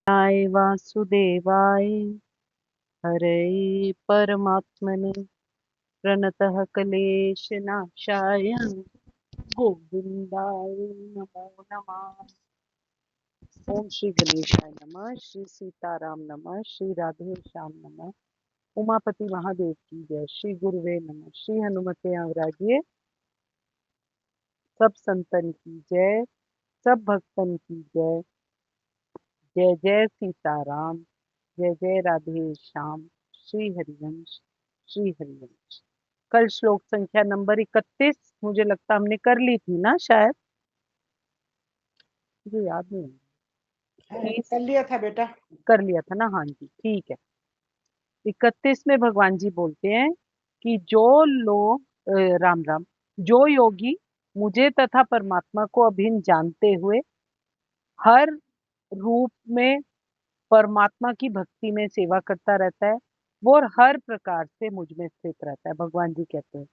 वासुदेवाय हरे परमात्मने प्रणतः क्लेशनाशाय गोविंदाय नमो नमः। ओम श्री गणेशाय नमः, श्री सीताराम नमः, श्री राधे श्याम नमः, उमापति महादेव की जय, श्री गुरुवे नमः, श्री हनुमते अवराजिए, सब संतन की जय, सब भक्तन की जय। जय जय सीताराम, जय जय राधे श्याम, श्री हरिवंश, श्री हरिवंश। कल श्लोक संख्या नंबर 31 मुझे लगता हमने कर ली थी ना, शायद मुझे याद नहीं। कर लिया था बेटा, कर लिया था ना, हाँ जी ठीक है। 31 में भगवान जी बोलते हैं कि जो लोग राम राम, जो योगी मुझे तथा परमात्मा को अभिन्न जानते हुए हर रूप में परमात्मा की भक्ति में सेवा करता रहता है, वो हर प्रकार से मुझ में स्थित रहता है, भगवान जी कहते हैं।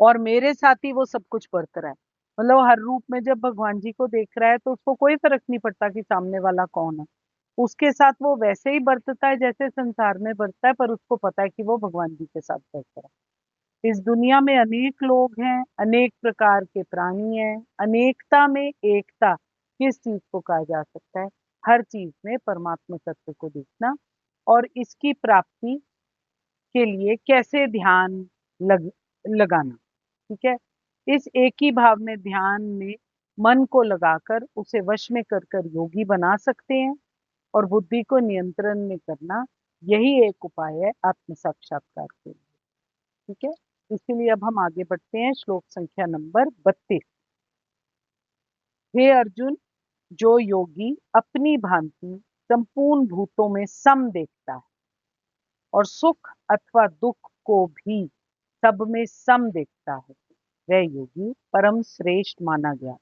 और मेरे साथ ही वो सब कुछ बरत रहा है। मतलब हर रूप में जब भगवान जी को देख रहा है तो उसको कोई फर्क नहीं पड़ता कि सामने वाला कौन है। उसके साथ वो वैसे ही बरतता है जैसे संसार में बरतता है, पर उसको पता है कि वो भगवान जी के साथ बरत रहा है। इस दुनिया में अनेक लोग हैं, अनेक प्रकार के प्राणी हैं। अनेकता में एकता किस चीज को कहा जा सकता है? हर चीज में परमात्मा तत्व को देखना और इसकी प्राप्ति के लिए कैसे ध्यान लगाना। ठीक है, इस एक ही भाव में ध्यान में मन को लगाकर उसे वश में कर कर योगी बना सकते हैं और बुद्धि को नियंत्रण में करना, यही एक उपाय है आत्म साक्षात्कार के लिए। ठीक है, इसीलिए अब हम आगे बढ़ते हैं श्लोक संख्या नंबर 32। हे अर्जुन, जो योगी अपनी भांति संपूर्ण भूतों में सम देखता है और सुख अथवा दुख को भी सब में सम देखता है, वह योगी परम श्रेष्ठ माना गया।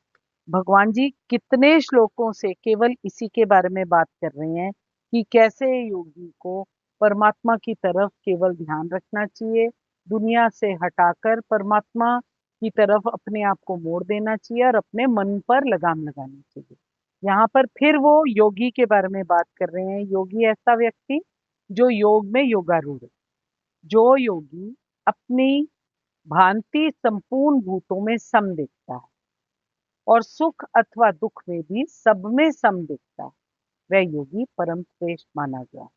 भगवान जी कितने श्लोकों से केवल इसी के बारे में बात कर रहे हैं कि कैसे योगी को परमात्मा की तरफ केवल ध्यान रखना चाहिए, दुनिया से हटाकर परमात्मा की तरफ अपने आप को मोड़ देना चाहिए और अपने मन पर लगाम लगानी चाहिए। यहाँ पर फिर वो योगी के बारे में बात कर रहे हैं। योगी ऐसा व्यक्ति जो योग में योगारूढ़ है, जो योगी अपनी भांति संपूर्ण भूतों में सम देखता है और सुख अथवा दुख में भी सब में सम दिखता है, वह योगी परम श्रेष्ठ माना गया।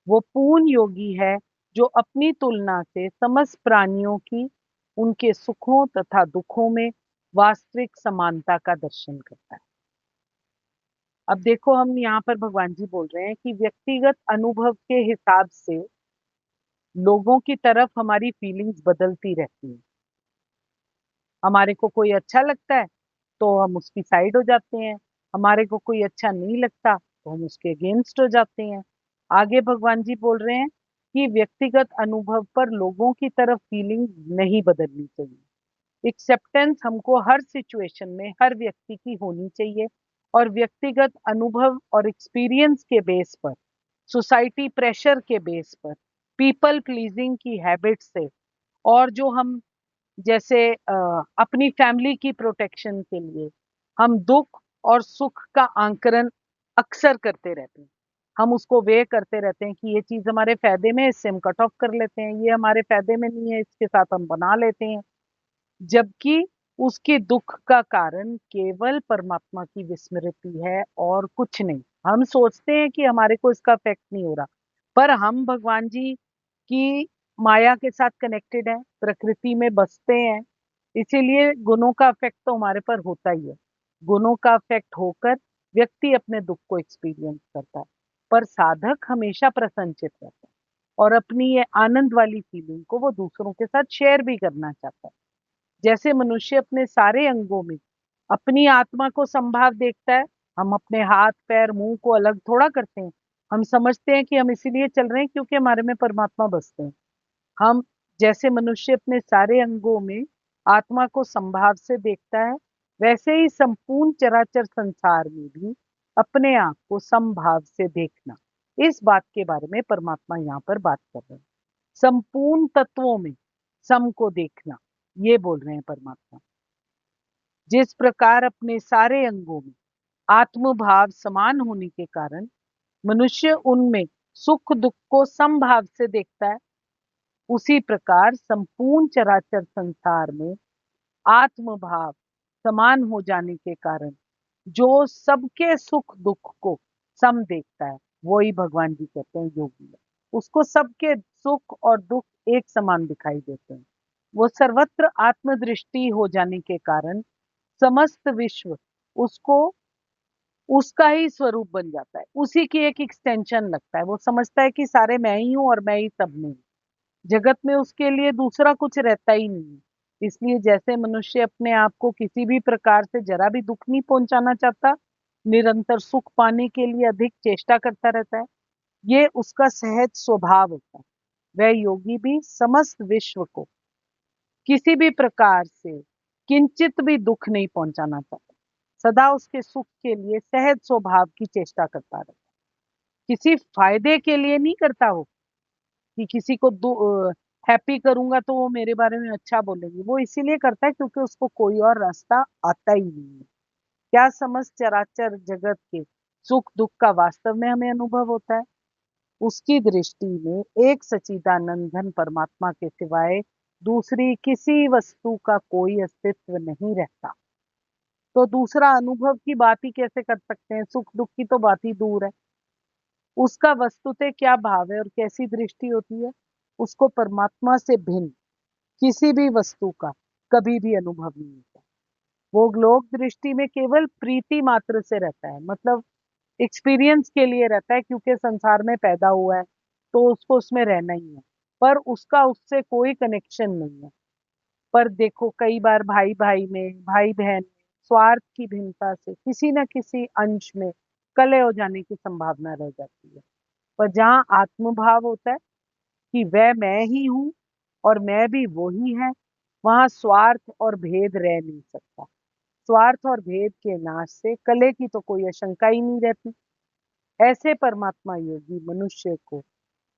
वो पूर्ण योगी है जो अपनी तुलना से समस्त प्राणियों की उनके सुखों तथा दुखों में वास्तविक समानता का दर्शन करता है। अब देखो, हम यहाँ पर भगवान जी बोल रहे हैं कि व्यक्तिगत अनुभव के हिसाब से लोगों की तरफ हमारी फीलिंग्स बदलती रहती हैं। हमारे को कोई अच्छा लगता है तो हम उसकी साइड हो जाते हैं, हमारे को कोई अच्छा नहीं लगता तो हम उसके अगेंस्ट हो जाते हैं। आगे भगवान जी बोल रहे हैं कि व्यक्तिगत अनुभव पर लोगों की तरफ फीलिंग नहीं बदलनी चाहिए। एक्सेप्टेंस हमको हर सिचुएशन में हर व्यक्ति की होनी चाहिए और व्यक्तिगत अनुभव और एक्सपीरियंस के बेस पर, सोसाइटी प्रेशर के बेस पर, पीपल प्लीजिंग की हैबिट से, और जो हम जैसे अपनी फैमिली की प्रोटेक्शन के लिए हम दुख और सुख का आंकलन अक्सर करते रहते हैं। हम उसको वे करते रहते हैं कि ये चीज हमारे फायदे में है, इससे हम कट ऑफ कर लेते हैं, ये हमारे फायदे में नहीं है, इसके साथ हम बना लेते हैं। जबकि उसके दुख का कारण केवल परमात्मा की विस्मृति है और कुछ नहीं। हम सोचते हैं कि हमारे को इसका इफेक्ट नहीं हो रहा, पर हम भगवान जी की माया के साथ कनेक्टेड है, प्रकृति में बसते हैं, इसीलिए गुणों का इफेक्ट तो हमारे पर होता ही है। गुणों का इफेक्ट होकर व्यक्ति अपने दुख को एक्सपीरियंस करता है, पर साधक हमेशा प्रसन्नचित रहता है और अपनी ये आनंद वाली फीलिंग को वो दूसरों के साथ शेयर भी करना चाहता है। जैसे मनुष्य अपने सारे अंगों में अपनी आत्मा को संभाव देखता है, हम अपने हाथ पैर मुंह को अलग थोड़ा करते हैं। हम समझते हैं कि हम इसीलिए चल रहे हैं क्योंकि हमारे में परमात्मा बसते हैं। हम जैसे मनुष्य अपने सारे अंगों में आत्मा को संभाव से देखता है, वैसे ही संपूर्ण चराचर संसार में भी अपने आप को संभाव से देखना, इस बात के बारे में परमात्मा यहाँ पर बात कर रहे हैं। संपूर्ण तत्वों में सम को देखना, ये बोल रहे हैं परमात्मा। जिस प्रकार अपने सारे अंगों में आत्म भाव समान होने के कारण मनुष्य उनमें सुख दुख को समभाव से देखता है। उसी प्रकार संपूर्ण चराचर संसार में आत्म भाव समान हो जाने के कारण जो सबके सुख दुख को सम देखता है, वही भगवान जी कहते हैं योगी है। उसको सबके सुख और दुख एक समान दिखाई देते हैं। वो सर्वत्र आत्मदृष्टि हो जाने के कारण समस्त विश्व उसको उसका ही स्वरूप बन जाता है, उसी की एक एक्सटेंशन लगता है। वो समझता है कि सारे मैं ही हूँ और मैं ही सब में हूँ। जगत में उसके लिए दूसरा कुछ रहता ही नहीं है। इसलिए जैसे मनुष्य अपने आप को किसी भी प्रकार से जरा भी दुख नहीं पहुंचाना चाहता, निरंतर सुख पाने के लिए अधिक चेष्टा करता रहता है, ये उसका सहज स्वभाव होता है। वह योगी भी समस्त विश्व को किसी भी प्रकार से किंचित भी दुख नहीं पहुंचाना चाहता, सदा उसके सुख के लिए सहज स्वभाव की चेष्टा करता रहता है। किसी फायदे के लिए नहीं करता वो, कि किसी को हैप्पी करूंगा तो वो मेरे बारे में अच्छा बोलेंगे। वो इसीलिए करता है क्योंकि उसको कोई और रास्ता आता ही नहीं है। क्या समस्त चराचर जगत के सुख दुख का वास्तव में हमें अनुभव होता है। उसकी दृष्टि में एक सच्चिदानंद घन परमात्मा के सिवाय दूसरी किसी वस्तु का कोई अस्तित्व नहीं रहता। तो दूसरा अनुभव की बात ही कैसे कर सकते हैं, सुख दुख की तो बात ही दूर है। उसका वस्तुतः क्या भाव है और कैसी दृष्टि होती है, उसको परमात्मा से भिन्न किसी भी वस्तु का कभी भी अनुभव नहीं होता। वो लोक दृष्टि में केवल प्रीति मात्र से रहता है, मतलब एक्सपीरियंस के लिए रहता है, क्योंकि संसार में पैदा हुआ है तो उसको उसमें रहना ही है, पर उसका उससे कोई कनेक्शन नहीं है। पर देखो कई बार भाई भाई में, भाई बहन में स्वार्थ की भिन्नता से किसी न किसी अंश में कलह हो जाने की संभावना रह जाती है। पर जहाँ आत्मभाव होता है कि वह मैं ही हूँ और मैं भी वो ही है, वहां स्वार्थ और भेद रह नहीं सकता। स्वार्थ और भेद के नाश से कलह की तो कोई आशंका ही नहीं रहती। ऐसे परमात्मा योगी मनुष्य को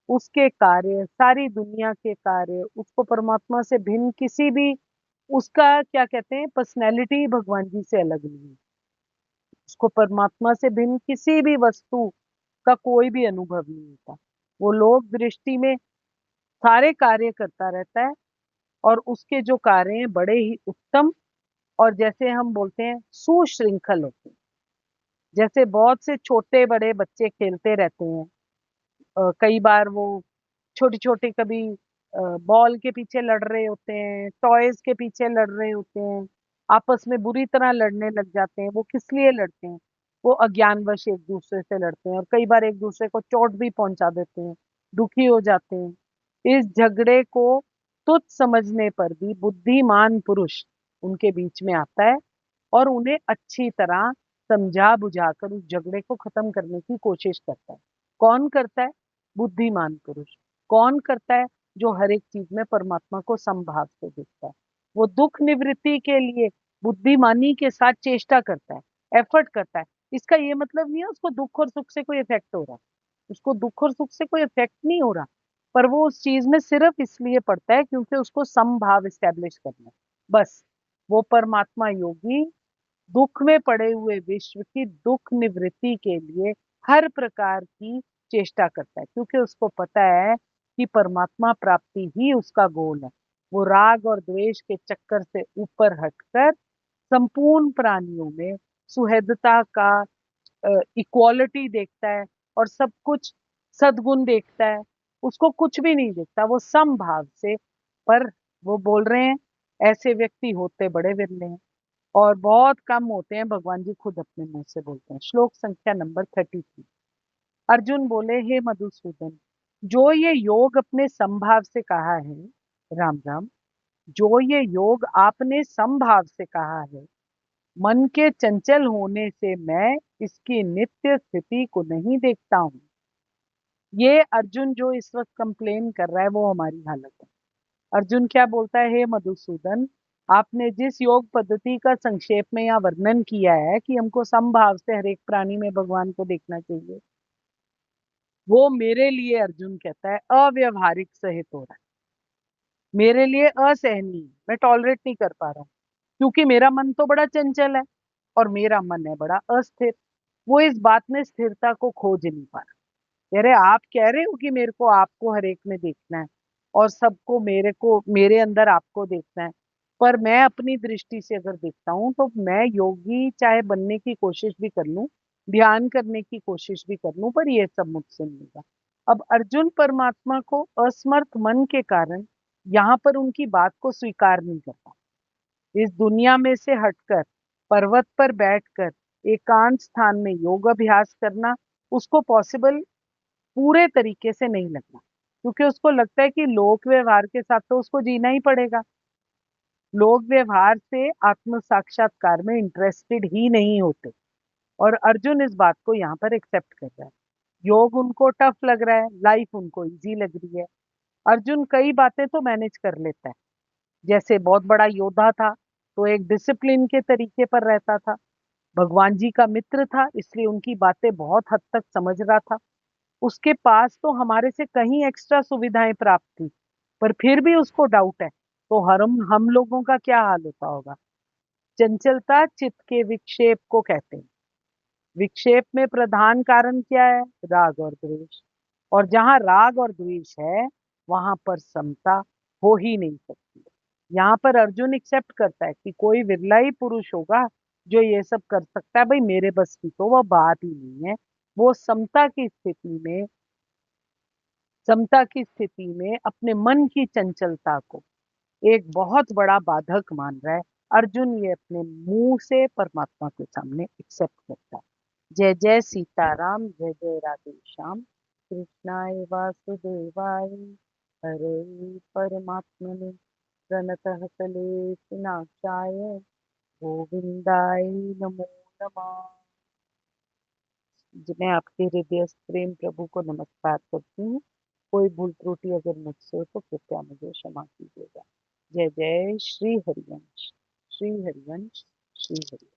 उसके कार्य, सारी दुनिया के कार्य, उसको परमात्मा से भिन्न किसी भी, उसका क्या कहते हैं, पर्सनैलिटी भगवान जी से अलग नहीं है। उसको परमात्मा से भिन्न किसी भी वस्तु का कोई भी अनुभव नहीं होता। वो लोक दृष्टि में सारे कार्य करता रहता है और उसके जो कार्य हैं बड़े ही उत्तम और जैसे हम बोलते हैं सुशृंखल होते हैं। जैसे बहुत से छोटे बड़े बच्चे खेलते रहते हैं, कई बार वो छोटी छोटी कभी बॉल के पीछे लड़ रहे होते हैं, टॉयज के पीछे लड़ रहे होते हैं, आपस में बुरी तरह लड़ने लग जाते हैं। वो किस लिए लड़ते हैं, वो अज्ञानवश एक दूसरे से लड़ते हैं और कई बार एक दूसरे को चोट भी पहुंचा देते हैं, दुखी हो जाते हैं। इस झगड़े को तुच्छ समझने पर भी बुद्धिमान पुरुष उनके बीच में आता है और उन्हें अच्छी तरह समझा बुझाकर उस झगड़े को खत्म करने की कोशिश करता है। कौन करता है, बुद्धिमान पुरुष। कौन करता है, जो हर एक चीज में परमात्मा को समभाव से देखता है। वो दुख निवृत्ति के लिए बुद्धिमानी के साथ चेष्टा करता है, एफर्ट करता है। इसका ये मतलब नहीं है उसको दुख और सुख से कोई इफेक्ट हो रहा, उसको दुख और सुख से कोई इफेक्ट नहीं हो रहा, पर वो उस चीज में सिर्फ इसलिए पड़ता है क्योंकि उसको समभाव स्टैब्लिश करना है, बस। वो परमात्मा योगी दुख में पड़े हुए विश्व की दुख निवृत्ति के लिए हर प्रकार की चेष्टा करता है, क्योंकि उसको पता है कि परमात्मा प्राप्ति ही उसका गोल है। वो राग और द्वेष के चक्कर से ऊपर हटकर संपूर्ण प्राणियों में सुहृदता का, इक्वालिटी देखता है और सब कुछ सद्गुण देखता है। उसको कुछ भी नहीं देखता, वो समभाव से। पर वो बोल रहे हैं ऐसे व्यक्ति होते बड़े विरले हैं और बहुत कम होते हैं, भगवान जी खुद अपने मुंह से बोलते हैं। श्लोक संख्या नंबर 33। अर्जुन बोले, हे मधुसूदन, जो ये योग अपने समभाव से कहा है, राम राम, जो ये योग आपने समभाव से कहा है, मन के चंचल होने से मैं इसकी नित्य स्थिति को नहीं देखता हूँ। ये अर्जुन जो इस वक्त कंप्लेन कर रहा है वो हमारी हालत है। अर्जुन क्या बोलता है, हे मधुसूदन, आपने जिस योग पद्धति का संक्षेप में यहाँ वर्णन किया है कि हमको समभाव से हर एक प्राणी में भगवान को देखना चाहिए, वो मेरे लिए, अर्जुन कहता है, अव्यवहारिक सहित हो रहा है। मेरे लिए असहनीय, मैं टॉलरेट नहीं कर पा रहा हूँ, क्योंकि मेरा मन तो बड़ा चंचल है और मेरा मन है बड़ा अस्थिर। वो इस बात में स्थिरता को खोज नहीं पा रहा। कह रहे आप कह रहे हो कि मेरे को आपको हर एक में देखना है और सबको मेरे को मेरे अंदर आपको देखना है, पर मैं अपनी दृष्टि से अगर देखता हूँ तो मैं योगी चाहे बनने की कोशिश भी कर लूं, ध्यान करने की कोशिश भी कर लूं, पर ये सब मुझसे नहीं होगा। अब अर्जुन परमात्मा को असमर्थ मन के कारण यहाँ पर उनकी बात को स्वीकार नहीं करता। इस दुनिया में से हटकर पर्वत पर बैठकर एकांत स्थान में योग अभ्यास करना उसको पॉसिबल पूरे तरीके से नहीं लगना, क्योंकि उसको लगता है कि लोक व्यवहार के साथ तो उसको जीना ही पड़ेगा। लोक व्यवहार से आत्म साक्षात्कार में इंटरेस्टेड ही नहीं होते। और अर्जुन इस बात को यहाँ पर एक्सेप्ट कर रहा है। योग उनको टफ लग रहा है, लाइफ उनको इजी लग रही है। अर्जुन कई बातें तो मैनेज कर लेता है, जैसे बहुत बड़ा योद्धा था तो एक डिसिप्लिन के तरीके पर रहता था। भगवान जी का मित्र था इसलिए उनकी बातें बहुत हद तक समझ रहा था। उसके पास तो हमारे से कहीं एक्स्ट्रा सुविधाएं प्राप्त थी, पर फिर भी उसको डाउट है। तो हम लोगों का क्या हाल होता होगा। चंचलता चित्त के विक्षेप को कहते हैं। विक्षेप में प्रधान कारण क्या है? राग और द्वेष। और जहां राग और द्वेष है वहां पर समता हो ही नहीं सकती। यहाँ पर अर्जुन एक्सेप्ट करता है कि कोई विरला ही पुरुष होगा जो ये सब कर सकता है। भाई मेरे बस की तो वह बात ही नहीं है। वो समता की स्थिति में अपने मन की चंचलता को एक बहुत बड़ा बाधक मान रहा है। अर्जुन ये अपने मुंह से परमात्मा के सामने एक्सेप्ट करता है। जय जय सीताराम, जय जय राधे श्याम, कृष्णाय वासुदेवाय, हरे परमात्मने प्रणतः क्लेशनाशाय, गोविंदाय नमो नमः। मैं आपके हृदय प्रेम प्रभु को नमस्कार करती हूँ। कोई भूल त्रुटि अगर मुझसे हो तो कृपया मुझे क्षमा कीजिएगा। जय जय श्री हरिवंश, श्री हरिवंश, श्री हरि।